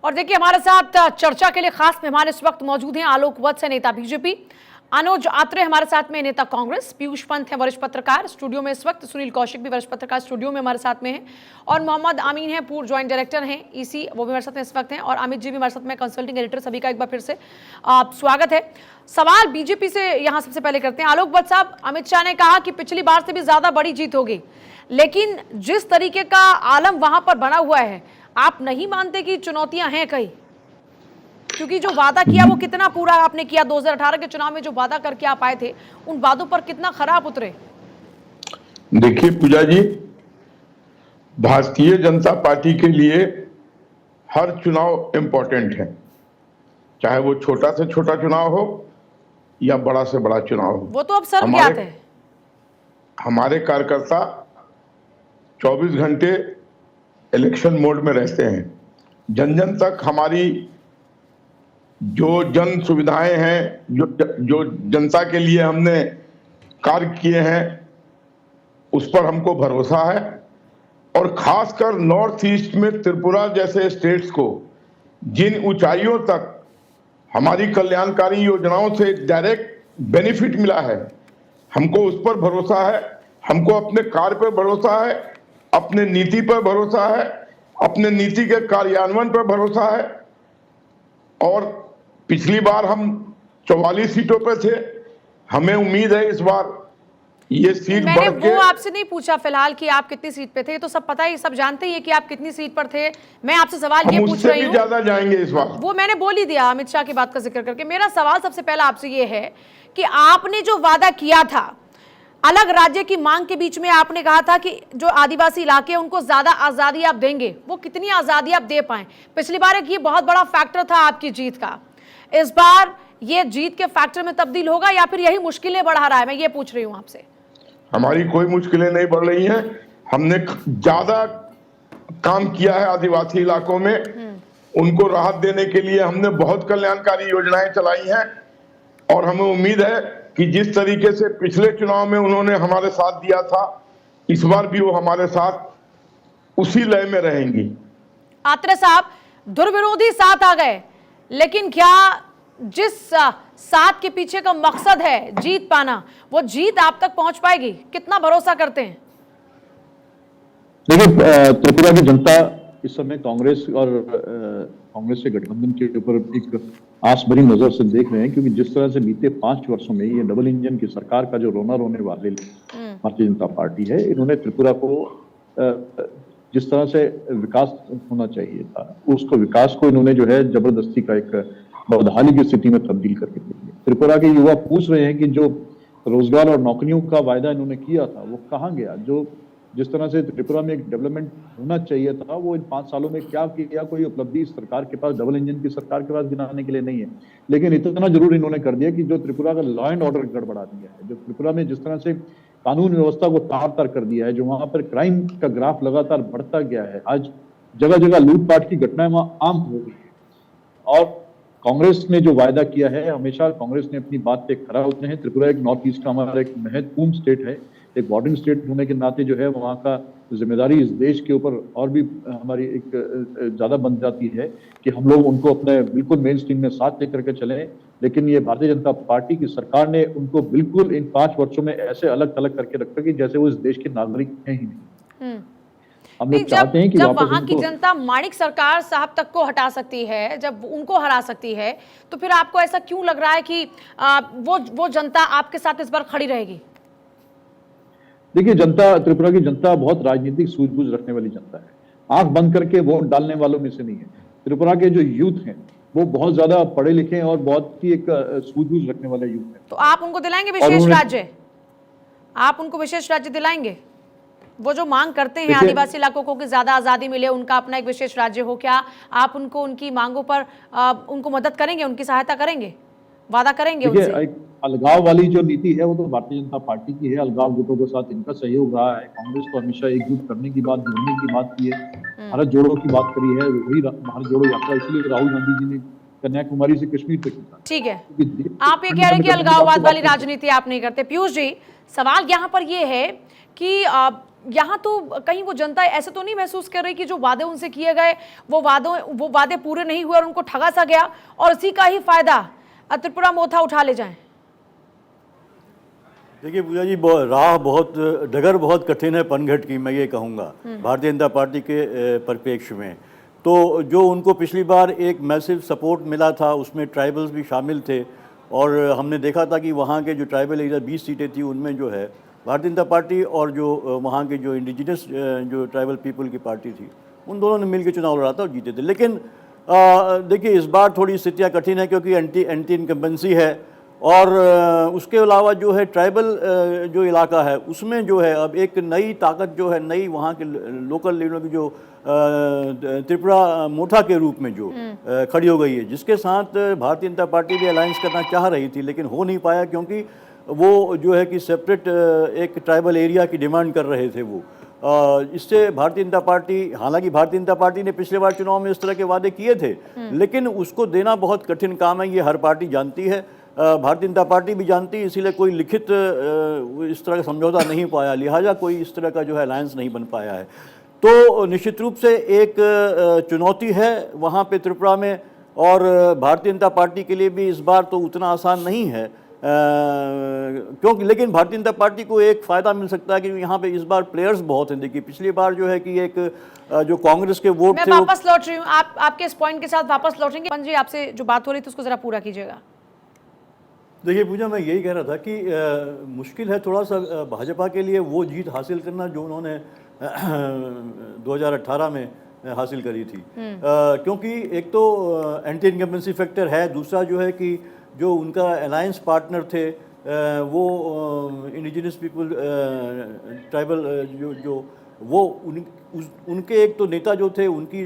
और देखिए हमारे साथ चर्चा के लिए खास मेहमान इस वक्त मौजूद हैं। आलोक वत्स है नेता बीजेपी, अनुज आत्रे हमारे साथ में नेता कांग्रेस, पीयूष पंत है वरिष्ठ पत्रकार स्टूडियो में इस वक्त, सुनील कौशिक भी वरिष्ठ पत्रकार स्टूडियो में हमारे साथ में है, और मोहम्मद अमीन है पूर्व ज्वाइंट डायरेक्टर हैं ईसी, वो भी हमारे साथ में इस वक्त हैं, और अमित जी भी हमारे साथ में कंसल्टिंग एडिटर। सभी का एक बार फिर से स्वागत है। सवाल बीजेपी से यहाँ सबसे पहले करते हैं। आलोक वत्स साहब, अमित शाह ने कहा कि पिछली बार से भी ज्यादा बड़ी जीत होगी, लेकिन जिस तरीके का आलम वहां पर बना हुआ है, आप नहीं मानते कि चुनौतियां हैं कहीं? क्योंकि जो वादा किया वो कितना पूरा आपने किया? 2018 के चुनाव में जो वादा करके आप आए थे, उन वादों पर कितना खराब उतरे? देखिए पूजा जी, भारतीय जनता पार्टी के लिए हर चुनाव इंपॉर्टेंट है, चाहे वो छोटा से छोटा चुनाव हो या बड़ा से बड़ा चुनाव हो। वो तो अब सर्व ज्ञात है। हमारे कार्यकर्ता 24 घंटे इलेक्शन मोड में रहते हैं। जन जन तक हमारी जो जन सुविधाएं हैं, जो जनता के लिए हमने कार्य किए हैं, उस पर हमको भरोसा है। और खासकर नॉर्थ ईस्ट में त्रिपुरा जैसे स्टेट्स को जिन ऊंचाइयों तक हमारी कल्याणकारी योजनाओं से डायरेक्ट बेनिफिट मिला है, हमको उस पर भरोसा है। हमको अपने कार्य पर भरोसा है, अपने नीति पर भरोसा है, अपने नीति के कार्यान्वयन पर भरोसा है। और पिछली बार हम 44 सीटों पर थे, हमें उम्मीद है इस बार ये सीट बढ़ के। मैंने वो आपसे नहीं पूछा फिलहाल कि आप कितनी सीट पे थे, तो सब पता ही, सब जानते ही है कि आप कितनी सीट पर थे। मैं आपसे सवाल ये पूछ रही हूँ, ज्यादा जाएंगे इस बार, वो मैंने बोल ही दिया अमित शाह की बात का जिक्र करके। मेरा सवाल सबसे पहला आपसे ये है कि आपने जो वादा किया था, अलग राज्य की मांग के बीच में आपने कहा था कि जो आदिवासी इलाके हैं उनको ज्यादा आजादी आप देंगे, वो कितनी आजादी आप दे पाए? पिछली बार एक ये बहुत बड़ा फैक्टर था आपकी जीत का, इस बार ये जीत के फैक्टर में तब्दील होगा या फिर यही मुश्किलें बढ़ा रहा है? मैं ये पूछ रही हूं आपसे। हमारी कोई मुश्किलें नहीं बढ़ रही हैं। हमने ज्यादा काम किया है आदिवासी इलाकों में, उनको राहत देने के लिए हमने बहुत कल्याणकारी योजनाएं चलाई हैं। और हमें उम्मीद है कि जिस तरीके से पिछले चुनाव में उन्होंने हमारे साथ दिया था, इस बार भी वो हमारे साथ उसी लय में रहेंगी। आत्रे साहब, दुर्विरोधी साथ आ गए, लेकिन क्या जिस साथ के पीछे का मकसद है जीत पाना, वो जीत आप तक पहुंच पाएगी? कितना भरोसा करते हैं? देखिए, त्रिपुरा की जनता इस समय कांग्रेस के गठबंधन के ऊपर एक आस भरी नजर से देख रहे हैं, क्योंकि जिस तरह से बीते 5 वर्षों में ये डबल इंजन की सरकार का जो रोना रोने वाले भारतीय जनता पार्टी है, इन्होंने त्रिपुरा को जिस तरह से विकास होना चाहिए था, उसको विकास को इन्होंने जो है जबरदस्ती का एक बदहाली की स्थिति में तब्दील करके दिया। त्रिपुरा के युवा पूछ रहे हैं कि जो रोजगार और नौकरियों का वायदा इन्होंने किया था वो कहाँ गया? जो जिस तरह से त्रिपुरा में एक डेवलपमेंट होना चाहिए था, वो इन 5 सालों में क्या किया? कोई उपलब्धि इस सरकार के पास, डबल इंजन की सरकार के पास गिनाने के लिए नहीं है। लेकिन इतना जरूर इन्होंने कर दिया कि जो त्रिपुरा का लॉ एंड ऑर्डर गड़बड़ा दिया है, जो त्रिपुरा में जिस तरह से कानून व्यवस्था को तार तार कर दिया है, जो वहां पर क्राइम का ग्राफ लगातार बढ़ता गया है, आज जगह जगह लूटपाट की घटनाएं वहां आम हो गई है। और कांग्रेस ने जो वायदा किया है, हमेशा कांग्रेस ने अपनी बात पे खरा उतरे हैं। त्रिपुरा एक नॉर्थ ईस्ट का हमारा एक महत्वपूर्ण स्टेट है, एक बॉर्डरिंग स्टेट होने के नाते जो है वहाँ का जिम्मेदारी इस देश के ऊपर और भी हमारी एक ज्यादा बन जाती है कि हम लोग उनको अपने बिल्कुल मेन स्ट्रीम में साथ लेकर के चलें। लेकिन ये भारतीय जनता पार्टी की सरकार ने उनको बिल्कुल इन 5 वर्षों में ऐसे अलग थलग करके रखा कि जैसे वो इस देश के नागरिक हैं ही नहीं। हम लोग चाहते हैं कि जब वहां की जनता माणिक सरकार साहब तक को हटा सकती है, जब उनको हरा सकती है, तो फिर आपको ऐसा क्यों लग रहा है कि वो जनता आपके साथ इस बार खड़ी रहेगी? देखिए, त्रिपुरा की जनता बहुत राजनीतिक सूझबूझ रखने वाली जनता है, आंख बंद करके वोट डालने वालों में से नहीं है। त्रिपुरा के जो यूथ हैं वो बहुत ज्यादा पढ़े लिखे और बहुत ही एक सूझबूझ रखने वाले यूथ हैं। तो आप उनको दिलाएंगे विशेष राज्य? आप उनको विशेष राज्य दिलाएंगे? वो जो मांग करते हैं आदिवासी इलाकों को कि ज्यादा आजादी मिले, उनका अपना एक विशेष राज्य हो, क्या आप उनको उनकी मांगों पर उनको मदद करेंगे, उनकी सहायता करेंगे, वादा करेंगे उनसे? अलगाव वाली जो नीति है वो तो भारतीय जनता पार्टी की है। अलगाव गुटों के साथ इनका सहयोग रहा है। कांग्रेस को हमेशा एकजुट करने की बात, जोड़ने की बात की है, भारत जोड़ो की बात करी है। वही भारत जोड़ो यात्रा इसलिए राहुल गांधी जी ने कन्याकुमारी से कश्मीर तक की। ठीक है, आप ये कह रहे हैं कि अलगाववाद वाली राजनीति आप नहीं करते। पीयूष जी, सवाल यहाँ पर ये है कि यहाँ तो कहीं वो जनता ऐसे तो नहीं महसूस कर रही कि जो वादे उनसे किए गए वो वादे पूरे नहीं हुए और उनको ठगा सा गया और इसी का ही फायदा त्रिपुरा मोथा उठा ले जाएं? देखिए पूजा जी, डगर बहुत कठिन है पनघट की, मैं ये कहूँगा भारतीय जनता पार्टी के परिप्रेक्ष्य में। तो जो उनको पिछली बार एक मैसिव सपोर्ट मिला था उसमें ट्राइबल्स भी शामिल थे और हमने देखा था कि वहाँ के जो ट्राइबल एरिया 20 सीटें थी उनमें जो है भारतीय जनता पार्टी और जो वहाँ के जो इंडिजिनस जो ट्राइबल पीपल की पार्टी थी उन दोनों ने मिलकर चुनाव लड़ा था और जीते थे। लेकिन देखिए इस बार थोड़ी स्थितियाँ कठिन है क्योंकि एंटी इनकम्बेंसी है और उसके अलावा जो है ट्राइबल जो इलाका है उसमें जो है अब एक नई ताकत जो है नई वहाँ के लोकल लीडरों की जो त्रिपुरा मोथा के रूप में जो खड़ी हो गई है, जिसके साथ भारतीय जनता पार्टी भी अलायंस करना चाह रही थी लेकिन हो नहीं पाया क्योंकि वो जो है कि सेपरेट एक ट्राइबल एरिया की डिमांड कर रहे थे वो। इससे भारतीय जनता पार्टी, हालांकि भारतीय जनता पार्टी ने पिछले बार चुनाव में इस तरह के वादे किए थे लेकिन उसको देना बहुत कठिन काम है, ये हर पार्टी जानती है, भारतीय जनता पार्टी भी जानती है, इसीलिए कोई लिखित इस तरह का समझौता नहीं पाया, लिहाजा कोई इस तरह का जो है अलायंस नहीं बन पाया है। तो निश्चित रूप से एक चुनौती है वहाँ पे त्रिपुरा में और भारतीय जनता पार्टी के लिए भी इस बार तो उतना आसान नहीं है क्योंकि लेकिन भारतीय जनता पार्टी को एक फ़ायदा मिल सकता है कि यहाँ पे इस बार प्लेयर्स बहुत हैं। देखिए पिछली बार जो है कि एक जो कांग्रेस के वोट थे, मैं वापस लौट रही हूँ, आपके इस पॉइंट के साथ वापस लौटेंगे। पंजी, आपसे जो बात हो रही थी उसको जरा पूरा कीजिएगा। देखिए पूजा, मैं यही कह रहा था कि मुश्किल है थोड़ा सा भाजपा के लिए वो जीत हासिल करना जो उन्होंने 2018 में हासिल करी थी क्योंकि एक तो एंटी इनकम्बेंसी फैक्टर है, दूसरा जो है कि जो उनका अलायंस पार्टनर थे वो इंडिजिनस पीपल ट्राइबल जो वो उनके एक तो नेता जो थे उनकी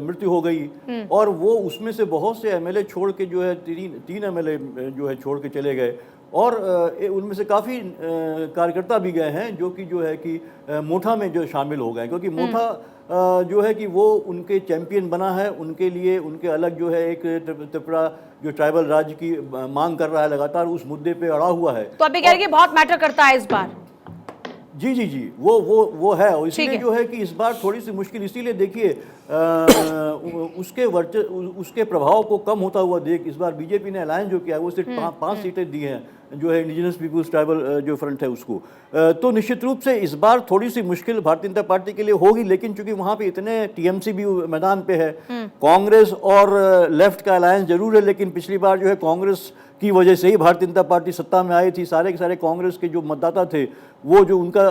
मृत्यु हो गई और वो उसमें से बहुत से एमएलए छोड़ के जो है तीन एमएलए जो है छोड़ के चले गए और उनमें से काफ़ी कार्यकर्ता भी गए हैं जो कि जो है कि मोठा में जो शामिल हो गए क्योंकि मोठा जो है कि वो उनके चैंपियन बना है, उनके लिए उनके अलग जो है एक त्रिपुरा जो ट्राइबल राज्य की मांग कर रहा है लगातार उस मुद्दे पे अड़ा हुआ है। तो अभी कह रहे हैं कि बहुत मैटर करता है इस बार। जी वो है और इसलिए जो है कि इस बार थोड़ी सी मुश्किल इसीलिए देखिए उसके प्रभाव को कम होता हुआ देख इस बार बीजेपी ने अलायंस जो किया है वो सिर्फ 5 सीटें दी हैं जो है इंडिजिनस पीपल्स ट्राइबल जो फ्रंट है उसको। तो निश्चित रूप से इस बार थोड़ी सी मुश्किल भारतीय जनता पार्टी के लिए होगी लेकिन चूंकि वहाँ पे इतने टीएमसी भी मैदान पे है, कांग्रेस और लेफ्ट का अलायंस जरूर है लेकिन पिछली बार जो है कांग्रेस की वजह से ही भारतीय जनता पार्टी सत्ता में आई थी। सारे के सारे कांग्रेस के जो मतदाता थे वो जो उनका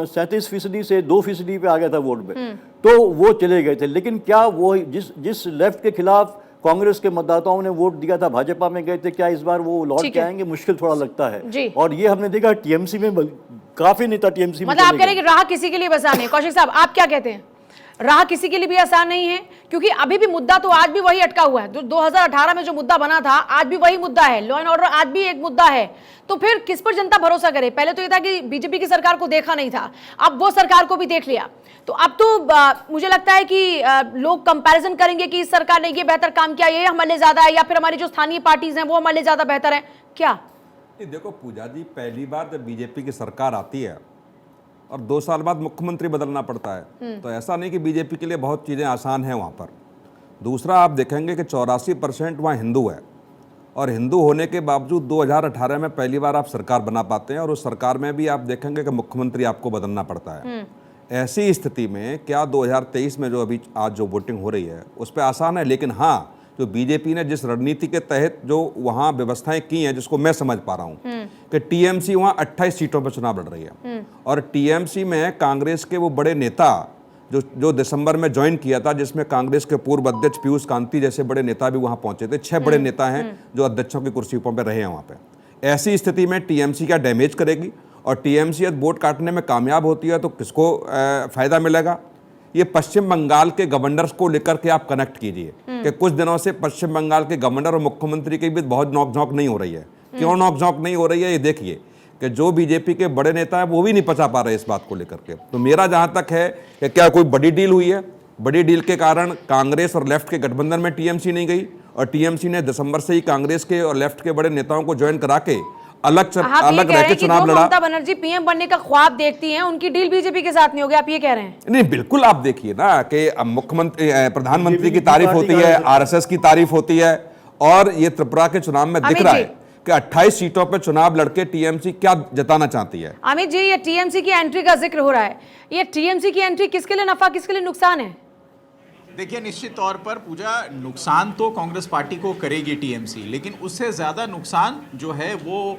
37% से 2% पे आ गया था वोट में, तो वो चले गए थे। लेकिन क्या वो जिस लेफ्ट के खिलाफ कांग्रेस के मतदाताओं ने वोट दिया था भाजपा में गए थे, क्या इस बार वो लौट के आएंगे? मुश्किल थोड़ा लगता है। और ये हमने देखा टीएमसी में काफी नेता टीएमसी में, मतलब आप कह रहे हैं कि राह किसी के लिए भी आसान है। कौशिक साहब, आप क्या कहते हैं? राह किसी के लिए भी आसान नहीं है क्योंकि अभी भी मुद्दा तो आज भी वही अटका हुआ है। 2018 में जो मुद्दा बना था आज भी वही मुद्दा है, लॉ एंड ऑर्डर आज भी एक मुद्दा है। तो फिर किस पर जनता भरोसा करे? पहले तो ये था कि बीजेपी की सरकार को देखा नहीं था, अब वो सरकार को भी देख लिया, तो अब तो मुझे लगता है कि लोग कंपैरिजन करेंगे कि इस सरकार ने ये बेहतर काम किया, ये हमारे लिए ज्यादा है, या फिर हमारी जो स्थानीय पार्टीज हैं वो हमारे लिए ज्यादा बेहतर है। क्या देखो पूजा जी, पहली बार जब बीजेपी की सरकार आती है और 2 साल बाद मुख्यमंत्री बदलना पड़ता है तो ऐसा नहीं कि बीजेपी के लिए बहुत चीज़ें आसान हैं वहाँ पर। दूसरा, आप देखेंगे कि 84% वहाँ हिंदू है और हिंदू होने के बावजूद 2018 में पहली बार आप सरकार बना पाते हैं और उस सरकार में भी आप देखेंगे कि मुख्यमंत्री आपको बदलना पड़ता है। ऐसी स्थिति में क्या 2023 में जो अभी आज जो वोटिंग हो रही है उस पर आसान है? लेकिन हाँ, जो बीजेपी ने जिस रणनीति के तहत जो वहाँ व्यवस्थाएं की हैं जिसको मैं समझ पा रहा हूँ कि टीएमसी वहाँ 28 सीटों पर चुनाव लड़ रही है और टीएमसी में कांग्रेस के वो बड़े नेता जो दिसंबर में ज्वाइन किया था, जिसमें कांग्रेस के पूर्व अध्यक्ष पीयूष कांति जैसे बड़े नेता भी वहाँ पहुंचे थे। 6 बड़े नेता हैं जो अध्यक्षों की कुर्सियों पर रहे हैं वहाँ पे। ऐसी स्थिति में टीएमसी क्या डैमेज करेगी और टीएमसी यदि वोट काटने में कामयाब होती है तो किसको फायदा मिलेगा? ये पश्चिम बंगाल के गवर्नर्स को लेकर के आप कनेक्ट कीजिए कि कुछ दिनों से पश्चिम बंगाल के गवर्नर और मुख्यमंत्री के बीच बहुत नोकझोंक नहीं हो रही है। क्यों नोकझोंक नहीं हो रही है? ये देखिए कि जो बीजेपी के बड़े नेता हैं वो भी नहीं पचा पा रहे इस बात को लेकर के। तो मेरा जहां तक है कि क्या कोई बड़ी डील हुई है? बड़ी डील के कारण कांग्रेस और लेफ्ट के गठबंधन में टीएमसी नहीं गई और टीएमसी ने दिसंबर से ही कांग्रेस के और लेफ्ट के बड़े नेताओं को ज्वाइन करा के अलग आप ये अलग कह रहे रह के हैं कि चुनाव जो लड़ा। ममता बनर्जी पीएम बनने का ख्वाब देखती हैं, उनकी डील बीजेपी के साथ नहीं होगी, आप ये कह रहे हैं? नहीं, बिल्कुल आप देखिए ना कि अब मुख्यमंत्री प्रधानमंत्री की तारीफ होती है, आरएसएस की तारीफ होती है, और ये त्रिपुरा के चुनाव में दिख रहा है कि 28 सीटों पर चुनाव लड़के टीएमसी क्या जताना चाहती है। अमित जी, ये टीएमसी की एंट्री का जिक्र हो रहा है, ये टीएमसी की एंट्री किसके लिए नफा, किसके लिए नुकसान है? देखिए, निश्चित तौर पर पूजा, नुकसान तो कांग्रेस पार्टी को करेगी टीएमसी, लेकिन उससे ज़्यादा नुकसान जो है वो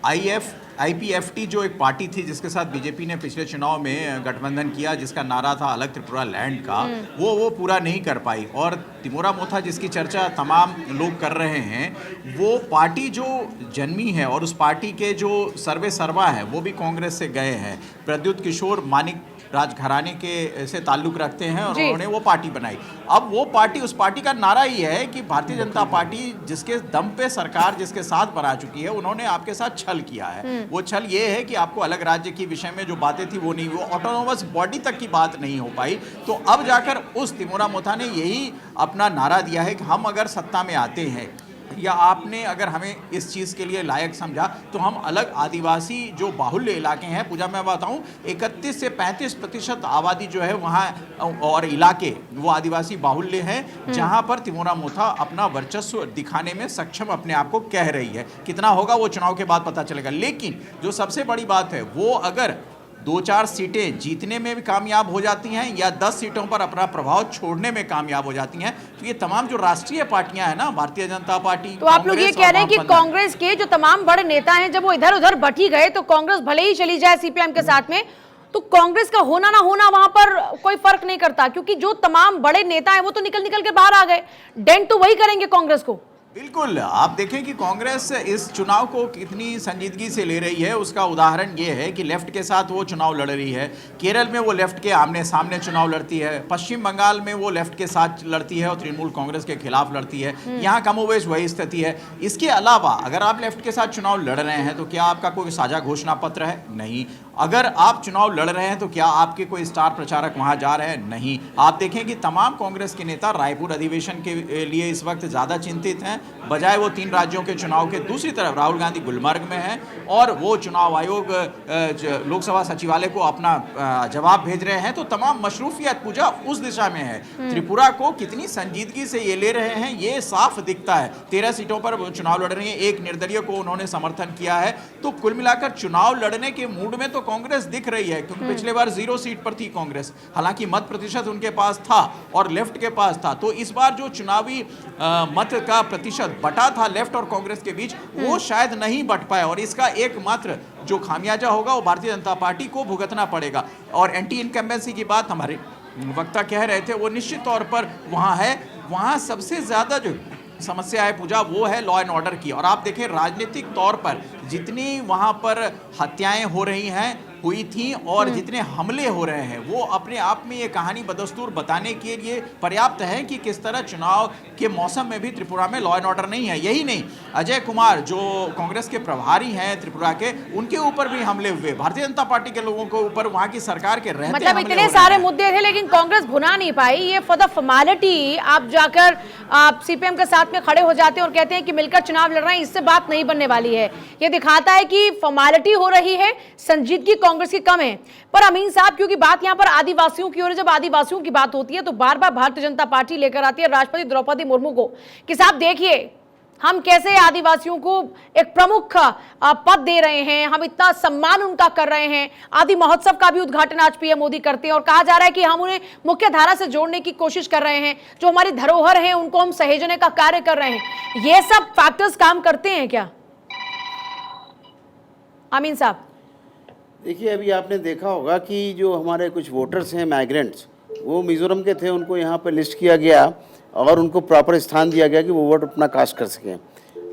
आईपीएफटी जो एक पार्टी थी जिसके साथ बीजेपी ने पिछले चुनाव में गठबंधन किया, जिसका नारा था अलग त्रिपुरा लैंड का, वो पूरा नहीं कर पाई। और तिमोरा मोथा जिसकी चर्चा तमाम लोग कर रहे हैं, वो पार्टी जो जन्मी है और उस पार्टी के जो सर्वे सर्वा है वो भी कांग्रेस से गए हैं। प्रद्युत किशोर मानिक राजघराने के से ताल्लुक रखते हैं और उन्होंने वो पार्टी बनाई। अब वो पार्टी, उस पार्टी का नारा ये है कि भारतीय जनता पार्टी जिसके दम पे सरकार जिसके साथ बना चुकी है, उन्होंने आपके साथ छल किया है। वो छल ये है कि आपको अलग राज्य की विषय में जो बातें थी वो नहीं, वो ऑटोनोमस बॉडी तक की बात नहीं हो पाई। तो अब जाकर उस तिमोरा मोथा ने यही अपना नारा दिया है कि हम अगर सत्ता में आते हैं या आपने अगर हमें इस चीज़ के लिए लायक समझा तो हम अलग आदिवासी जो बाहुल्य इलाके हैं, पूजा मैं बताऊं 31 से 35% आबादी जो है वहाँ और इलाके वो आदिवासी बाहुल्य हैं, जहां पर तिमोरा मोथा अपना वर्चस्व दिखाने में सक्षम अपने आप को कह रही है। कितना होगा वो चुनाव के बाद पता चलेगा, लेकिन जो सबसे बड़ी बात है वो अगर 2-4 सीटें जीतने में भी कामयाब हो जाती हैं या 10 सीटों पर अपना प्रभाव छोड़ने में कामयाब हो जाती हैं, तो ये तमाम जो राष्ट्रीय पार्टियां हैं ना, भारतीय जनता पार्टी, तो आप लोग ये कह रहे हैं कि कांग्रेस के जो तमाम बड़े नेता हैं जब वो इधर उधर बटी गए तो कांग्रेस भले ही चली जाए सीपीएम के साथ में, तो कांग्रेस का होना ना होना वहां पर कोई फर्क नहीं करता, क्योंकि जो तमाम बड़े नेता हैं वो तो निकल निकल के बाहर आ गए, डेंट तो वही करेंगे कांग्रेस को। बिल्कुल, आप देखें कि कांग्रेस इस चुनाव को कितनी संजीदगी से ले रही है, उसका उदाहरण ये है कि लेफ्ट के साथ वो चुनाव लड़ रही है। केरल में वो लेफ्ट के आमने सामने चुनाव लड़ती है, पश्चिम बंगाल में वो लेफ्ट के साथ लड़ती है और तृणमूल कांग्रेस के खिलाफ लड़ती है। यहाँ कमोबेश वही स्थिति है। इसके अलावा अगर आप लेफ्ट के साथ चुनाव लड़ रहे हैं तो क्या आपका कोई साझा घोषणा पत्र है? नहीं। अगर आप चुनाव लड़ रहे हैं तो क्या आपके कोई स्टार प्रचारक वहां जा रहे हैं? नहीं। आप देखें कि तमाम कांग्रेस के नेता रायपुर अधिवेशन के लिए इस वक्त ज़्यादा चिंतित हैं, बजाय वो 3 राज्यों के चुनाव के। दूसरी तरफ राहुल गांधी गुलमर्ग में हैं और वो चुनाव आयोग लोकसभा सचिवालय को अपना जवाब भेज रहे हैं। तो तमाम मशरूफियत पूजा उस दिशा में है। त्रिपुरा को कितनी संजीदगी से ये ले रहे हैं ये साफ दिखता है। 13 सीटों पर वो चुनाव लड़ रही हैं, एक निर्दलीय को उन्होंने समर्थन किया है। तो कुल मिलाकर चुनाव लड़ने के मूड में तो कांग्रेस दिख रही है, क्योंकि पिछले बार 0 सीट पर थी कांग्रेस, हालांकि मत प्रतिशत उनके पास था और लेफ्ट के पास था। तो इस बार जो चुनावी मत का प्रतिशत बटा था लेफ्ट और कांग्रेस के बीच, वो शायद नहीं बट पाया और इसका एकमात्र जो खामियाजा होगा वो भारतीय जनता पार्टी को भुगतना पड़ेगा। और एंटी इनकम्बेंसी की बात हमारे वक्ता कह रहे थे, वो निश्चित तौर पर वहाँ है। वहाँ सबसे ज़्यादा जो समस्या है पूजा वो है लॉ एंड ऑर्डर की। और आप देखें राजनीतिक तौर पर जितनी वहाँ पर हत्याएं हो रही हैं, हुई थी और जितने हमले हो रहे हैं, वो अपने आप में ये कहानी बदस्तूर बताने के लिए पर्याप्त है कि किस तरह चुनाव के मौसम में भी त्रिपुरा में लॉ एंड ऑर्डर नहीं है। यही नहीं, अजय कुमार जो कांग्रेस के प्रभारी हैं त्रिपुरा के, उनके ऊपर भी हमले हुए, भारतीय जनता पार्टी के लोगों के ऊपर वहां की सरकार के रहते मतलब इतने सारे मुद्दे थे लेकिन कांग्रेस भुना नहीं पाई। ये फॉर द फॉर्मेलिटी आप जाकर आप सीपीएम के साथ में खड़े हो जाते हैं और कहते हैं कि मिलकर चुनाव लड़ रहे हैं, इससे बात नहीं बनने वाली है। ये दिखाता है कि फॉर्मेलिटी हो रही है, संजीदगी कांग्रेस की कम है। पर अमीन साहब, क्योंकि बात यहां पर आदिवासियों की और जब आदिवासियों की बात होती है तो बार बार भारतीय जनता पार्टी लेकर आती है राष्ट्रपति द्रौपदी मुर्मू को कि साहब देखिए हम कैसे आदिवासियों को एक प्रमुख पद दे रहे हैं, हम इतना सम्मान उनका कर रहे हैं। आदि महोत्सव का भी उद्घाटन आज पीएम मोदी करते हैं और कहा जा रहा है कि हम उन्हें मुख्य धारा से जोड़ने की कोशिश कर रहे हैं, जो हमारी धरोहर है उनको हम सहेजने का कार्य कर रहे हैं। ये सब फैक्टर्स काम करते हैं क्या अमीन साहब? देखिए, अभी आपने देखा होगा कि जो हमारे कुछ वोटर्स हैं माइग्रेंट्स, वो मिज़ोरम के थे, उनको यहाँ पर लिस्ट किया गया और उनको प्रॉपर स्थान दिया गया कि वो वोट अपना कास्ट कर सकें।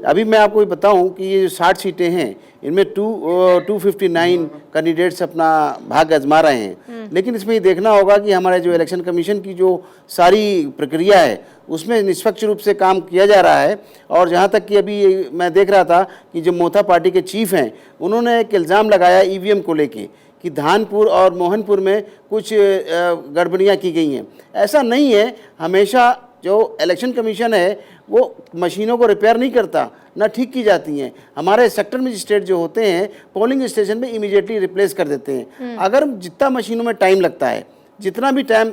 अभी मैं आपको बताऊं कि ये जो 60 सीटें हैं इनमें 259 कैंडिडेट्स अपना भाग्य आजमा रहे हैं। लेकिन इसमें ये देखना होगा कि हमारे जो इलेक्शन कमीशन की जो सारी प्रक्रिया है उसमें निष्पक्ष रूप से काम किया जा रहा है। और जहाँ तक कि अभी मैं देख रहा था कि जो मोथा पार्टी के चीफ हैं उन्होंने एक इल्ज़ाम लगाया ईवीएम को लेके कि धानपुर और मोहनपुर में कुछ गड़बड़ियाँ की गई हैं। ऐसा नहीं है, हमेशा जो इलेक्शन कमीशन है वो मशीनों को रिपेयर नहीं करता, ना ठीक की जाती हैं। हमारे सेक्टर मजिस्ट्रेट जो होते हैं पोलिंग स्टेशन में इमीडिएटली रिप्लेस कर देते हैं। अगर जितना मशीनों में टाइम लगता है, जितना भी टाइम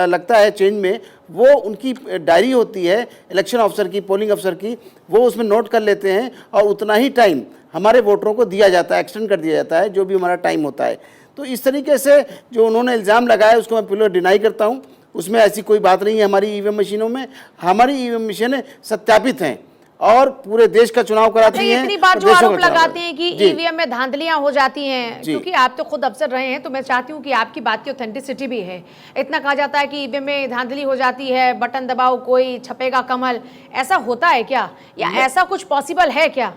लगता है चेंज में, वो उनकी डायरी होती है इलेक्शन ऑफिसर की, पोलिंग अफसर की, वो उसमें नोट कर लेते हैं और उतना ही टाइम हमारे वोटरों को दिया जाता है, एक्सटेंड कर दिया जाता है जो भी हमारा टाइम होता है। तो इस तरीके से जो उन्होंने इल्ज़ाम लगाया उसको मैं पूरा डिनाई करता हूँ। उसमें ऐसी कोई बात नहीं है हमारी ईवीएम मशीनों में। हमारी ईवीएम मशीनें सत्यापित हैं और पूरे देश का चुनाव कराती हैं। इतनी बार और जो देशों आरोप का चुनाव लगाते हैं कि जी। ईवीएम में धांधलियां हो जाती हैं, जी। क्योंकि आप तो खुद अफसर रहे हैं, तो मैं चाहती हूं कि आपकी बात की ऑथेंटिसिटी भी है। इतना कहा जाता है कि ईवीएम में धांधली हो जाती है, बटन दबाओ कोई छपेगा कमल, ऐसा होता है क्या, या ऐसा कुछ पॉसिबल है क्या?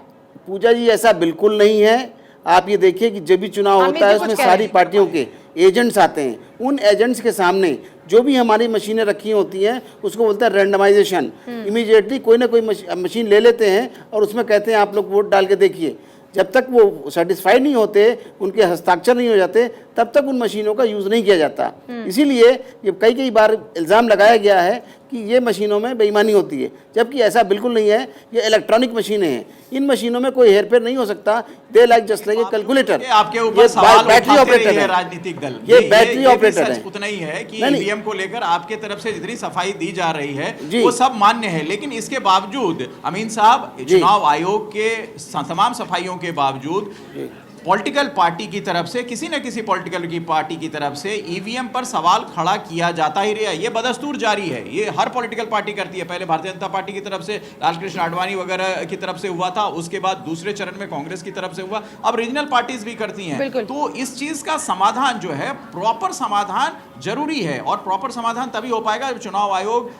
पूजा जी ऐसा बिल्कुल नहीं है। आप ये देखिए कि जब भी चुनाव अमित होता है जी कुछ उसमें कह रहे सारी हैं। पार्टियों के एजेंट्स आते हैं। उन एजेंट्स के सामने जो भी हमारी मशीनें रखी होती हैं उसको बोलते हैं रैंडमाइजेशन। इमीडिएटली कोई ना कोई मशीन ले लेते हैं और उसमें कहते हैं आप लोग वोट डाल के देखिए। जब तक वो सेटिस्फाइड नहीं होते, उनके हस्ताक्षर नहीं हो जाते, तब तक उन मशीनों का यूज़ नहीं किया जाता। इसीलिए ये कई बार इल्ज़ाम लगाया गया है कि ये मशीनों में बेईमानी होती है, जबकि ऐसा बिल्कुल नहीं है। ये इलेक्ट्रॉनिक मशीनें हैं, इन मशीनों में कोई हेरफेर नहीं हो सकता। They like just like a calculator. आपके ऊपर सवाल बैटरी उठाते ऑपरेटेड रहे है, राजनीतिक दल। ये बैटरी ऑपरेटेड सच है। उतना ही है कि नहीं, नहीं। ईवीएम को लेकर आपके तरफ से जितनी सफाई दी जा रही है जी। वो सब मान्य है, लेकिन इसके बावजूद अमीन साहब, जी। चुनाव आयोग के तमाम सफाइयों के बावजूद पॉलिटिकल पार्टी की तरफ से, किसी न किसी पॉलिटिकल की पार्टी की तरफ से ईवीएम पर सवाल खड़ा किया जाता ही रहा। ये बदस्तूर जारी है, ये हर पॉलिटिकल पार्टी करती है। पहले भारतीय जनता पार्टी की तरफ से लालकृष्ण आडवाणी वगैरह की तरफ से हुआ था, उसके बाद दूसरे चरण में कांग्रेस की तरफ से हुआ, अब रीजनल पार्टीज भी करती हैं। बिल्कुल। तो इस चीज का समाधान जो है, प्रॉपर समाधान जरूरी है, और प्रॉपर समाधान तभी हो पाएगा जब चुनाव आयोग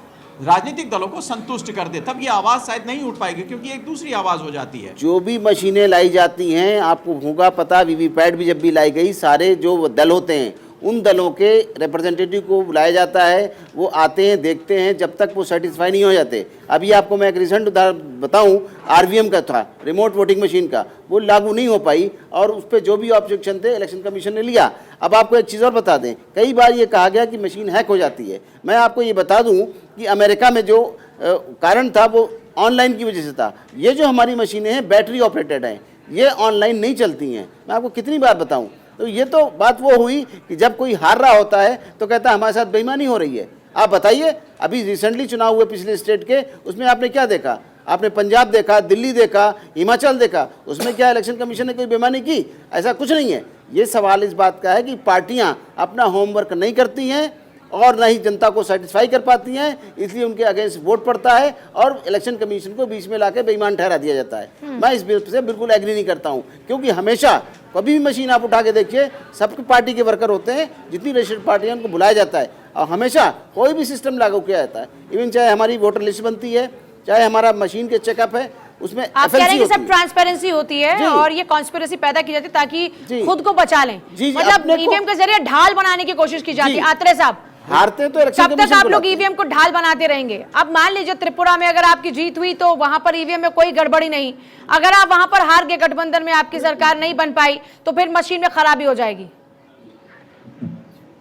राजनीतिक दलों को संतुष्ट कर दे। तब ये आवाज शायद नहीं उठ पाएगी, क्योंकि एक दूसरी आवाज हो जाती है। जो भी मशीनें लाई जाती हैं, आपको होगा पता, वीवीपैट भी जब भी लाई गई, सारे जो दल होते हैं उन दलों के रिप्रेजेंटेटिव को बुलाया जाता है। वो आते हैं, देखते हैं, जब तक वो सेटिस्फाई नहीं हो जाते। अभी आपको मैं एक रिसेंट उदाहरण बताऊं, आरवीएम का था, रिमोट वोटिंग मशीन का, वो लागू नहीं हो पाई और उस पर जो भी ऑब्जेक्शन थे इलेक्शन कमीशन ने लिया। अब आपको एक चीज़ और बता दें, कई बार ये कहा गया कि मशीन हैक हो जाती है। मैं आपको ये बता दूं कि अमेरिका में जो कारण था वो ऑनलाइन की वजह से था। ये जो हमारी मशीनें हैं बैटरी ऑपरेटेड हैं, ये ऑनलाइन नहीं चलती हैं। मैं आपको कितनी बार बताऊं। तो ये तो बात वो हुई कि जब कोई हार रहा होता है तो कहता है हमारे साथ बेईमानी हो रही है। आप बताइए, अभी रिसेंटली चुनाव हुए पिछले स्टेट के, उसमें आपने क्या देखा? आपने पंजाब देखा, दिल्ली देखा, हिमाचल देखा, उसमें क्या इलेक्शन कमीशन ने कोई बेईमानी की? ऐसा कुछ नहीं है। ये सवाल इस बात का है कि पार्टियां अपना होमवर्क नहीं करती हैं और ना ही जनता को सेटिस्फाई कर पाती हैं, इसलिए उनके अगेंस्ट वोट पड़ता है और इलेक्शन कमीशन को बीच में लाके बेईमान ठहरा दिया जाता है। मैं इस बिल से बिल्कुल एग्री नहीं करता हूं, क्योंकि हमेशा कभी भी मशीन आप उठा के देखिए, सबकी पार्टी के वर्कर होते हैं, जितनी रजिस्टर्ड पार्टियां उनको बुलाया जाता है और हमेशा कोई भी सिस्टम लागू किया जाता है। इवन चाहे हमारी वोटर लिस्ट बनती है, चाहे हमारा मशीन के चेकअप है, उसमें आप कह रहे हैं कि FLC सब ट्रांसपेरेंसी होती है जी। और ये कॉन्स्पिरेसी पैदा की जाती है ताकि जी। खुद को बचा लें। जी, जी, मतलब अपने को- ईवीएम के जरिए ढाल बनाने की कोशिश की जाती जी। है। आत्रे साहब, हारते तो इलेक्शन कब तक कमीशन आप को लोग लाते हैं। ईवीएम को ढाल बनाते रहेंगे? अब मान लीजिए त्रिपुरा में अगर आपकी जीत हुई तो वहां पर ईवीएम में कोई गड़बड़ी नहीं, अगर आप वहां पर हार गए, गठबंधन में आपकी सरकार नहीं बन पाई, तो फिर मशीन में खराबी हो जाएगी।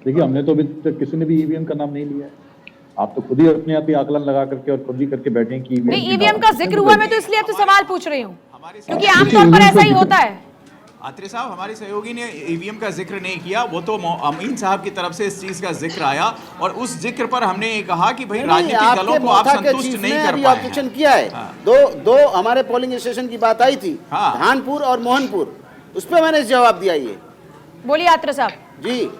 देखिए, हमने तो अभी तक किसी ने भी ईवीएम का नाम नहीं लिया है। आप तो खुद ही अपने आप ही आकलन लगा करके और खुद ही करके बैठे हैं कि नहीं, ईवीएम का जिक्र हुआ, मैं तो इसलिए आपसे सवाल पूछ रही हूँ, क्योंकि आमतौर पर ऐसा ही होता है। आत्रे साहब, हमारी सहयोगी ने ईवीएम का जिक्र नहीं किया, वो तो अमीन साहब की तरफ से इस चीज का जिक्र आया और उस जिक्र पर हमने ये कहा कि भाई राजनीतिक दलों को आप संतुष्ट नहीं कर पाए ऑब्जेक्शन किया है। दो हमारे पोलिंग स्टेशन की बात आई थी, हाँ। धानपुर और मोहनपुर, उस पर मैंने जवाब दिया। ये बोलिए आत्रे साहब। जी,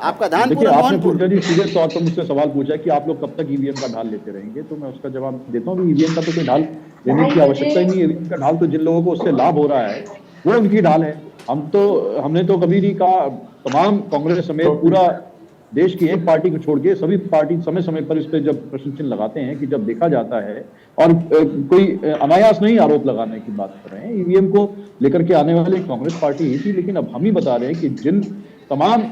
आपका धानपुर देखिए, और आपने मोहनपुर। पूजा जी सीधे तौर पर मुझसे सवाल पूछा कि आप लोग कब तक ईवीएम का ढाल लेते रहेंगे, तो मैं उसका जवाब देता हूँ कि ईवीएम का तो कोई ढाल लेने की आवश्यकता ही नहीं है। ईवीएम का ढाल तो जिन लोगों को उससे लाभ हो रहा है वो उनकी ढाल है। हमने तो कभी नहीं कहा, तमाम कांग्रेस समेत पूरा देश की एक पार्टी को छोड़ के सभी पार्टी समय समय पर इस पे जब प्रश्न चिन्ह लगाते हैं कि जब देखा जाता है, और कोई अनायास नहीं आरोप लगाने की बात कर रहे हैं, ईवीएम को लेकर के आने वाली कांग्रेस पार्टी ही थी। लेकिन अब हम ही बता रहे हैं कि जिन तमाम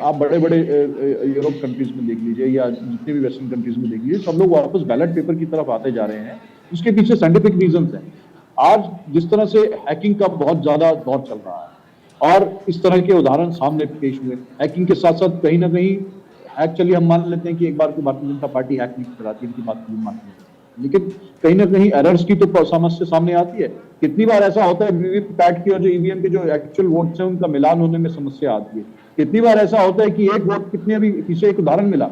आप बड़े बड़े यूरोप कंट्रीज में देख लीजिए या जितने भी वेस्टर्न कंट्रीज में देख लीजिए, सब लोग वापस बैलेट पेपर की तरफ आते जा रहे हैं। उसके पीछे साइंटिफिक रीजंस हैं। आज जिस तरह से हैकिंग का बहुत ज्यादा दौर चल रहा है और इस तरह के उदाहरण सामने पेश हुए, हैकिंग के साथ साथ कहीं ना कहीं एक्चुअली हम मान लेते हैं कि एक बार को भारतीय जनता पार्टी हैक नहीं कराती, इनकी बात नहीं मानती है, लेकिन कहीं ना कहीं एरर्स की तो समस्या सामने आती है। कितनी बार ऐसा होता है वीवीपैट की और जो ईवीएम के जो एक्चुअल वोट्स हैं उनका मिलान होने में समस्या आती है। कितनी बार ऐसा होता है कि एक वोट कितने, अभी पीछे एक उदाहरण मिला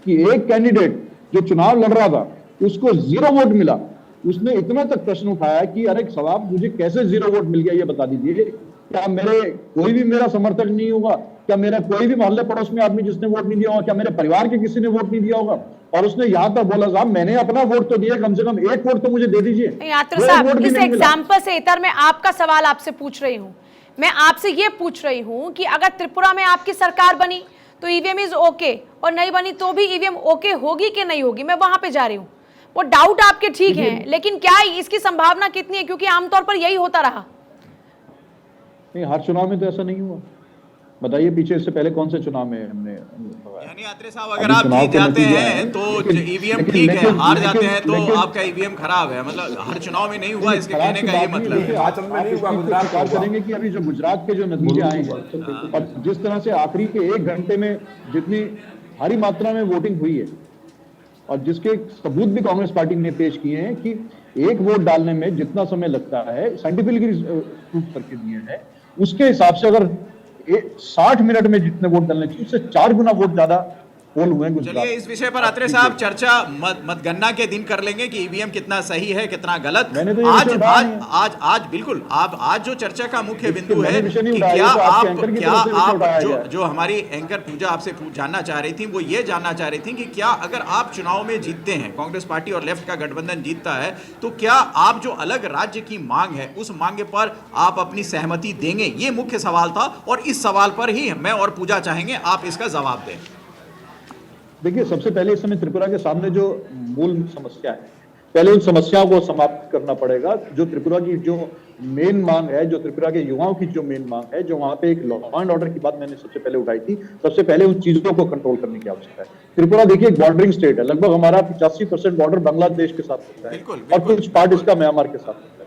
कि एक कैंडिडेट जो चुनाव लड़ रहा था उसको 0 वोट मिला। उसने इतना तक प्रश्न उठाया कि अरे साहब मुझे कैसे 0 वोट मिल गया ये बता दीजिए, क्या मेरे कोई भी मेरा समर्थक नहीं होगा, क्या मेरा कोई भी मोहल्ले पड़ोस में आदमी जिसने वोट नहीं दिया होगा, क्या मेरे परिवार के किसी ने वोट नहीं दिया होगा? और उसने यहाँ तक बोला साहब मैंने अपना वोट तो दिया, कम से कम एक वोट तो मुझे दे दीजिए। यात्रा साहब, इस एग्जाम्पल से इतर मैं आपका सवाल आपसे पूछ रही हूँ, मैं आपसे ये पूछ रही हूँ कि अगर त्रिपुरा में आपकी सरकार बनी तो ईवीएम इज ओके, और नहीं बनी तो भी ईवीएम ओके होगी कि नहीं होगी, मैं वहां पे जा रही हूँ। वो डाउट आपके ठीक है, लेकिन क्या इसकी संभावना कितनी है? क्योंकि आमतौर पर यही होता रहा। नहीं, हर चुनाव में तो ऐसा नहीं हुआ। बताइए पीछे इससे पहले कौन से चुनाव में हमने, यानी यात्री साहब अगर आप जीत जाते हैं तो ईवीएम ठीक है, हार जाते हैं तो आपका ईवीएम खराब है, मतलब हर चुनाव में नहीं हुआ, इसके कहने का ये मतलब है। हिमाचल में नहीं हुआ, गुजरात में हुआ। करेंगे कि अभी जो गुजरात के जो नतीजे आए हैं और जिस तरह से आखिरी के 1 घंटे में जितनी भारी मात्रा में वोटिंग हुई है और जिसके सबूत भी कांग्रेस पार्टी ने पेश किए हैं कि एक वोट डालने में जितना समय लगता है, साइंटिफिकली प्रूफ करके दिए हैं, उसके हिसाब से अगर 60 मिनट में जितने वोट डालने चाहिए उससे 4 गुना वोट ज्यादा पोल हुए हैं। चलिए इस विषय पर अत्रे साहब चर्चा मतगणना के दिन कर लेंगे कि ईवीएम कितना सही है कितना गलत। आज बिल्कुल आज जो चर्चा का मुख्य बिंदु है कि क्या आप जो हमारी एंकर पूजा आपसे जानना चाह रही थी वो ये जानना चाह रही थी कि क्या अगर आप चुनाव में जीतते हैं, कांग्रेस पार्टी और लेफ्ट का गठबंधन जीतता है, तो क्या आप जो अलग राज्य की मांग है उस मांग पर आप अपनी सहमति देंगे? ये मुख्य सवाल था और इस सवाल पर ही मैं और पूजा चाहेंगे आप इसका जवाब दें। देखिए, सबसे पहले इस समय त्रिपुरा के सामने जो मूल समस्या है, पहले उन समस्याओं को समाप्त करना पड़ेगा। जो त्रिपुरा की जो मेन मांग है, जो त्रिपुरा के युवाओं की जो मेन मांग है, जो वहां पे एक लॉ एंड ऑर्डर की बात मैंने सबसे पहले उठाई थी, सबसे पहले उन चीजों को कंट्रोल करने की आवश्यकता है। त्रिपुरा देखिए एक बॉर्डरिंग स्टेट है, लगभग हमारा 85% बॉर्डर बांग्लादेश के साथ होता है और कुछ पार्ट इसका म्यांमार के साथ होता है।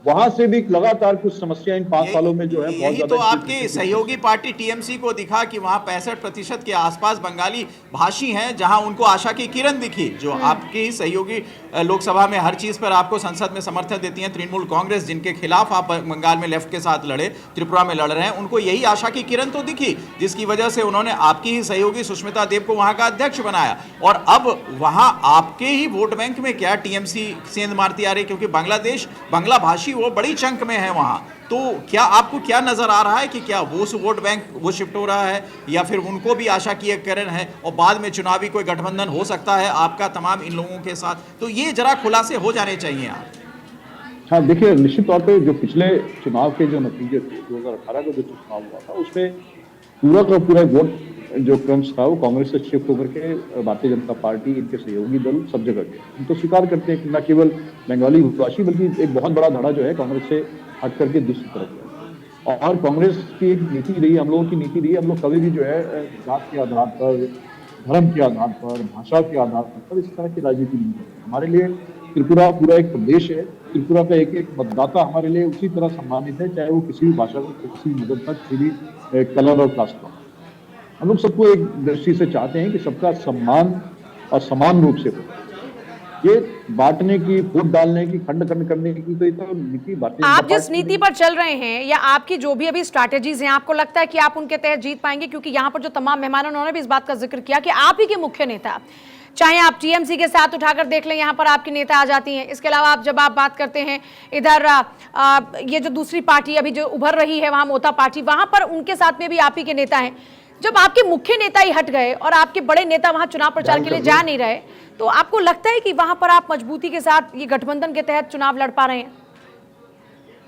वहां से भी लगातार कुछ समस्या इन 5 सालों में जो है बहुत ज्यादा। तो आपकी सहयोगी पार्टी टीएमसी को दिखा कि वहां 65% के आसपास बंगाली भाषी हैं, जहां उनको आशा की किरण दिखी। जो आपकी सहयोगी लोकसभा में हर चीज पर आपको संसद में समर्थन देती हैं, तृणमूल कांग्रेस, जिनके खिलाफ आप बंगाल में लेफ्ट के साथ लड़े, त्रिपुरा में लड़ रहे हैं, उनको यही आशा की किरण तो दिखी, जिसकी वजह से उन्होंने आपकी ही सहयोगी सुष्मिता देव को वहां का अध्यक्ष बनाया। और अब वहां आपके ही वोट बैंक में क्या टीएमसी सेंध मारती आ रही, क्योंकि बांग्लादेश बांग्ला भाषी वो बड़ी चंक में है वहां। तो क्या आपको क्या नजर आ रहा है कि क्या वो वोट बैंक वो शिफ्ट हो रहा है, या फिर उनको भी आशा की एक किरण है और बाद में चुनावी कोई गठबंधन हो सकता है आपका तमाम इन लोगों के साथ? तो ये जरा खुलासे हो जाने चाहिए आप। हाँ, देखिए निश्चित तौर पे जो पिछले चुनाव के जो नतीजे थे, 2018 का जो चुनाव हुआ था, उसमें पूरा का पूरा वोट जो क्रम्स था वो कांग्रेस से शिफ्ट होकर के भारतीय जनता पार्टी, इनके सहयोगी दल सब जगह गए। हम तो स्वीकार करते हैं कि न केवल बंगाली भाषी बल्कि एक बहुत बड़ा धड़ा जो है कांग्रेस से हट करके दूसरी तरफ गया। और कांग्रेस की एक नीति रही, हम लोगों की नीति रही, हम लोग कभी भी जो है जात के आधार पर, धर्म के आधार पर, भाषा के आधार पर इस तरह की राजनीति नहीं करते। हमारे लिए त्रिपुरा पूरा एक प्रदेश है, त्रिपुरा का एक एक मतदाता हमारे लिए उसी तरह सम्मानित है, चाहे वो किसी भी भाषा को, किसी भी मदद तक, किसी भी कलर और कास्ट का। हम लोग सबको एक दृष्टि से चाहते हैं कि सबका सम्मान और समान रूप से हो। ये बांटने की, वोट डालने की, खंड खंड करने की तो ये तो नीति भारतीय। आप जिस नीति पर चल रहे हैं या आपकी जो भी अभी स्ट्रैटेजीज हैं, आपको लगता है कि आप उनके तहत जीत पाएंगे? क्योंकि यहाँ पर जो तमाम मेहमानों उन्होंने भी इस बात का जिक्र किया कि आप ही के मुख्य नेता, चाहे आप टीएमसी के साथ उठाकर देख लें, यहाँ पर आपकी नेता आ जाती हैं। इसके अलावा आप जब आप बात करते हैं इधर ये जो दूसरी पार्टी अभी जो उभर रही है वहाँ मोता पार्टी, वहाँ पर उनके साथ में भी आप ही के नेता हैं। जब आपके मुख्य नेता ही हट गए और आपके बड़े नेता वहां चुनाव प्रचार के लिए जा नहीं रहे, तो आपको लगता है कि वहां पर आप मजबूती के साथ ये गठबंधन के तहत चुनाव लड़ पा रहे हैं?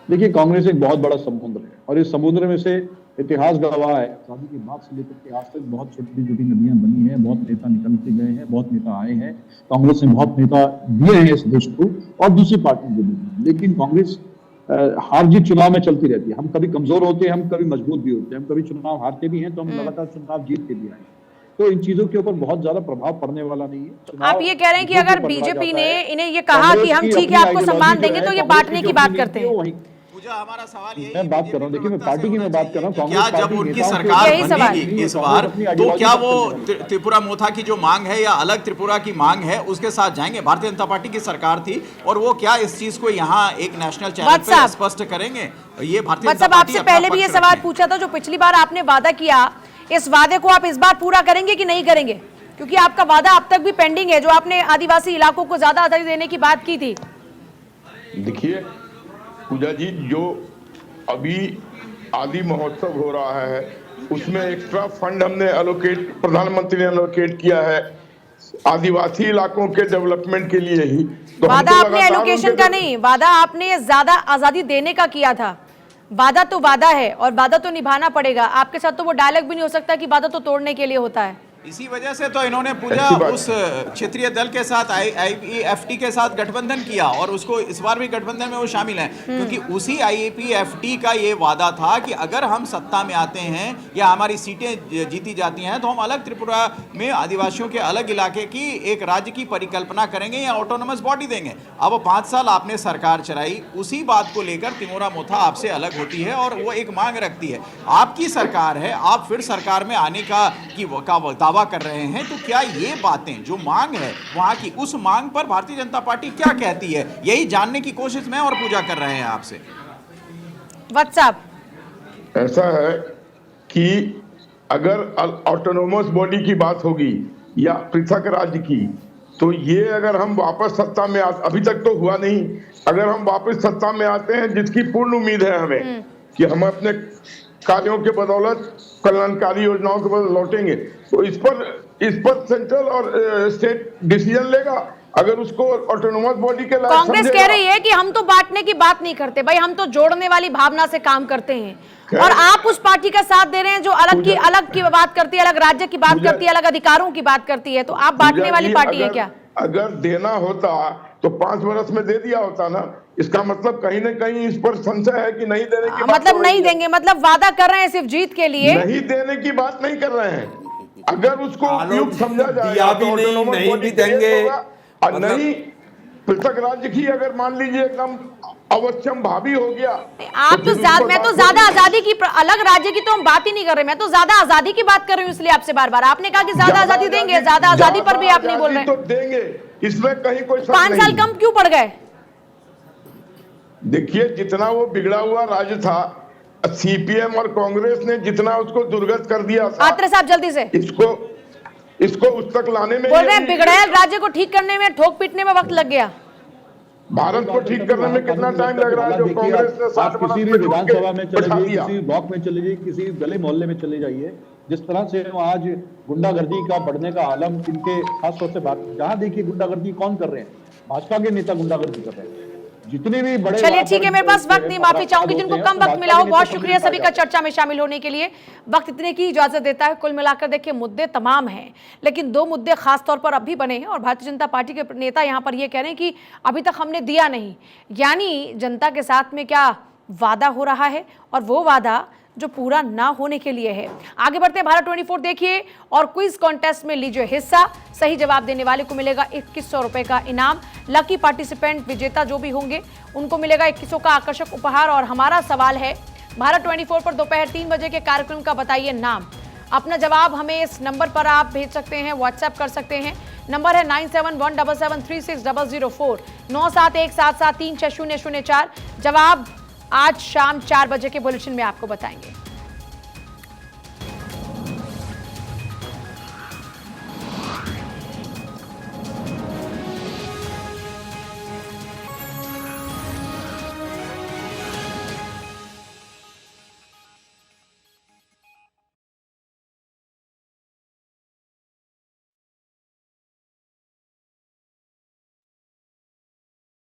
देखिए, कांग्रेस एक बहुत बड़ा समुद्र है और इस समुद्र में से इतिहास गवाह है, शादी की बात से लेकर के आज तक बहुत छोटी छोटी नदियां बनी हैं, बहुत नेता निकलते गए हैं, बहुत नेता आए हैं, कांग्रेस ने बहुत नेता दिए हैं इस देश को और दूसरी पार्टी को भी। लेकिन कांग्रेस हार जीत चुनाव में चलती रहती है। हम कभी कमजोर होते हैं, हम कभी मजबूत भी होते हैं, हम कभी चुनाव हारते भी हैं तो हम लगातार चुनाव जीत के भी आए। तो इन चीजों के ऊपर बहुत ज्यादा प्रभाव पड़ने वाला नहीं है। आप ये कह रहे हैं कि अगर बीजेपी ने इन्हें ये कहा कि हम ठीक है आपको सम्मान देंगे, तो ये बांटने की बात करते हैं? पूजा हमारा सवाल यही मैं बात कर रहा हूँ, देखिए मैं पार्टी की मैं बात कर रहा हूँ, क्या कांग्रेस जब पार्टी उनकी नेताओं के- सरकार यही सवाल। बनेगी इस कांग्रेस बार, अपनी तो आइडियोलॉजी क्या पर वो चलेगा। त्रिपुरा मोथा की जो मांग है या अलग त्रिपुरा की मांग है उसके साथ जाएंगे? भारतीय जनता पार्टी की सरकार थी और वो क्या इस चीज को यहाँ एक नेशनल चैनल वत्स पे साहब। स्पष्ट करेंगे? ये भारतीय बट जनता साहब पार्टी आपसे अपना पहले भी ये पक्ष सवाल रखें। पूछा था, जो पिछली बार आपने वादा किया, इस वादे को आप इस बार पूरा करेंगे कि नहीं करेंगे? क्योंकि आपका वादा अब तक भी पेंडिंग है, जो आपने आदिवासी इलाकों को ज्यादा आजादी देने की बात की थी। देखिए पूजा जी, जो अभी आदि महोत्सव हो रहा है उसमें एक्स्ट्रा फंड हमने एलोकेट, प्रधानमंत्री ने एलोकेट किया है आदिवासी इलाकों के डेवलपमेंट के लिए ही। तो हम वादा तो आपने लगातार एलोकेशन उनके का नहीं, वादा आपने ज्यादा आजादी देने का किया था। वादा तो वादा है और वादा तो निभाना पड़ेगा। आपके साथ तो वो डायलॉग भी नहीं हो सकता कि वादा तो तोड़ने के लिए होता है। इसी वजह से तो इन्होंने पूजा ऐसी बात। उस क्षेत्रीय दल के साथ IEPFT के साथ गठबंधन किया और उसको इस बार भी गठबंधन में वो शामिल हैं, क्योंकि उसी IEPFT का ये वादा था कि अगर हम सत्ता में आते हैं या हमारी सीटें जीती जाती हैं तो हम अलग त्रिपुरा में आदिवासियों के अलग इलाके की एक राज्य की परिकल्पना करेंगे या ऑटोनोमस बॉडी देंगे। अब 5 साल आपने सरकार चलाई, उसी बात को लेकर तिमोरा मोथा आपसे अलग होती है और वो एक मांग रखती है। आपकी सरकार है, आप फिर सरकार में आने का दावा कर रहे हैं, तो क्या ये बातें जो मांग है वहां की, उस मांग पर भारतीय जनता पार्टी क्या कहती है, यही जानने की कोशिश मैं और पूजा कर रहे हैं आपसे। वत्स साहब, ऐसा है कि अगर ऑटोनोमस बॉडी की बात होगी या पृथक राज्य की, तो ये अगर हम वापस सत्ता में अभी तक तो हुआ नहीं, अगर हम वापस सत्ता में आते हैं, जिसकी पूर्ण उम्मीद है हमें कि हम अपने कार्यों के बदौलत कल्याणकारी योजनाओं के बदौलत लौटेंगे, तो इस पर सेंट्रल और स्टेट डिसीजन लेगा। अगर उसको ऑटोनोमस बॉडी के लायक कांग्रेस कह समझेगा- रही है कि हम तो बांटने की बात नहीं करते भाई, हम तो जोड़ने वाली भावना से काम करते हैं, खैर, और आप उस पार्टी का साथ दे रहे हैं जो अलग की बात करती है, अलग राज्य की बात पूजा- करती है, अलग अधिकारों की बात करती है। तो आप बांटने पूजा वाली जी, पार्टी है अगर- क्या? अगर देना होता तो 5 वर्ष में दे दिया होता ना। इसका मतलब कहीं ना कहीं इस पर संशय है कि नहीं देने की बात मतलब हो नहीं रही है। देंगे, मतलब वादा कर रहे हैं सिर्फ जीत के लिए। नहीं देने की बात नहीं कर रहे हैं। अगर उसको उपयुक्त समझा जाए दिया भी नहीं, autonomous नहीं body भी create देंगे। होगा, और मतलब- नहीं पृथक राज्य की अगर मान लीजिए एकदम अवश्यम भावी हो गया, आप तो फिर उस पर मैं तो बात ज्यादा होगी। आजादी की, अलग राज्य की तो हम बात ही नहीं कर रहे, मैं तो ज्यादा आजादी की बात कर रही हूँ, इसलिए आपसे बार बार आपने कहा कि ज्यादा आजादी देंगे, ज्यादा आजादी पर भी आप नहीं बोल रहे। तो देंगे, इसमें कहीं कोई शक 5 साल नहीं। कम क्यों पड़ गए? देखिए जितना वो बिगड़ा हुआ राज्य था, CPM और कांग्रेस ने जितना उसको दुर्गत कर दिया था, आत्रे साहब जल्दी से इसको उस तक लाने में बोल रहे हैं, यही- बिगड़ैल राज्य को ठीक करने में, ठोक पीटने में वक्त लग गया। भारत को ठीक करने में कितना टाइम लग रहा है, जो देखिए, कांग्रेस ने आप 60 किसी भी वर्ष में विधानसभा में चले बैठा जाइए, दिया। किसी ब्लॉक में चले जाइए, किसी गले मोहल्ले में चले जाइए, जिस तरह से वो आज गुंडागर्दी का बढ़ने का आलम इनके खासतौर से बात, जहां देखिए गुंडागर्दी कौन कर रहे हैं, भाजपा के नेता गुंडागर्दी कर रहे हैं। जितने भी बड़े चलिए ठीक है, मेरे पास वक्त नहीं, माफी चाहूंगी जिनको कम वक्त मिला हो। बहुत शुक्रिया सभी का चर्चा में शामिल होने के लिए। वक्त इतने की इजाजत देता है। कुल मिलाकर देखिए मुद्दे तमाम हैं, लेकिन 2 मुद्दे खास तौर पर अभी बने हैं और भारतीय जनता पार्टी के नेता यहां पर ये कह रहे हैं कि अभी तक हमने दिया नहीं, यानी जनता के साथ में क्या वादा हो रहा है और वो वादा जो पूरा ना होने के लिए है। आगे बढ़ते हैं, भारत 24 देखिए और क्विज कॉन्टेस्ट में लीजिए हिस्सा। सही जवाब देने वाले को मिलेगा 2100 रुपए का इनाम। लकी पार्टिसिपेंट विजेता जो भी होंगे उनको मिलेगा 2100 का आकर्षक उपहार। और हमारा सवाल है भारत 24 पर दोपहर 3 बजे के कार्यक्रम का बताइए नाम। अपना जवाब हमें इस नंबर पर आप भेज सकते हैं, व्हाट्सएप कर सकते हैं। नंबर है 9717736004 9717736004। जवाब आज शाम 4 बजे के बुलेटिन में आपको बताएंगे।